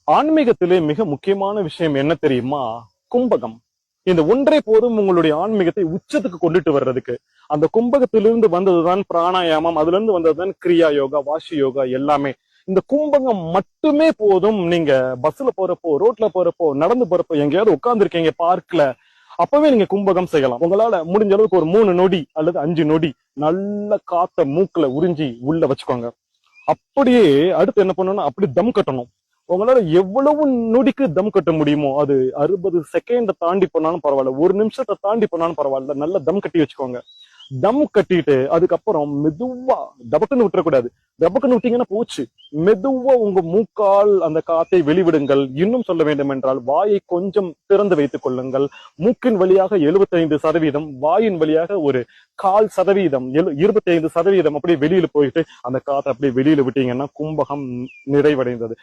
ஆன்மீகத்திலே மிக முக்கியமான விஷயம் என்ன தெரியுமா? கும்பகம். இந்த ஒன்றே போதும் உங்களுடைய ஆன்மீகத்தை உச்சத்துக்கு கொண்டுட்டு வர்றதுக்கு. அந்த கும்பகத்திலிருந்து வந்ததுதான் பிராணாயாமம், அதுல இருந்து வந்ததுதான் கிரியா யோகா, வாஷி யோகா எல்லாமே. இந்த கும்பகம் மட்டுமே போதும். நீங்க பஸ்ல போறப்போ, ரோட்ல போறப்போ, நடந்து போறப்போ, எங்கேயாவது உட்கார்ந்துருக்கீங்க பார்க்ல, அப்பவே நீங்க கும்பகம் செய்யலாம். உங்களால முடிஞ்ச அளவுக்கு ஒரு 3 நொடி அல்லது 5 நொடி நல்ல காத்த மூக்குல உறிஞ்சி உள்ள வச்சுக்கோங்க. அப்படியே அடுத்து என்ன பண்ணணும்னா அப்படி தம் கட்டணும். உங்களால எவ்வளவு நொடிக்கு தம் கட்ட முடியுமோ, அது 60 செகண்ட் தாண்டி போனாலும் பரவாயில்ல, 1 நிமிஷத்தை தாண்டி போனாலும் பரவாயில்ல, நல்லா தம் கட்டி வச்சுக்கோங்க. தம் கட்டிட்டு அதுக்கப்புறம் மெதுவா, டபக்குன்னு விட்டுறக்கூடாது. டபக்குன்னு விட்டீங்கன்னா போச்சு. மெதுவா உங்க மூக்கால் அந்த காத்தை வெளிவிடுங்கள். இன்னும் சொல்ல வேண்டும் என்றால் வாயை கொஞ்சம் திறந்து வைத்துக் கொள்ளுங்கள். மூக்கின் வழியாக 75%, வாயின் வழியாக ஒரு 1/4%, 25% அப்படியே வெளியில போயிட்டு அந்த காத்தை அப்படியே வெளியில விட்டீங்கன்னா கும்பகம் நிறைவடைந்தது.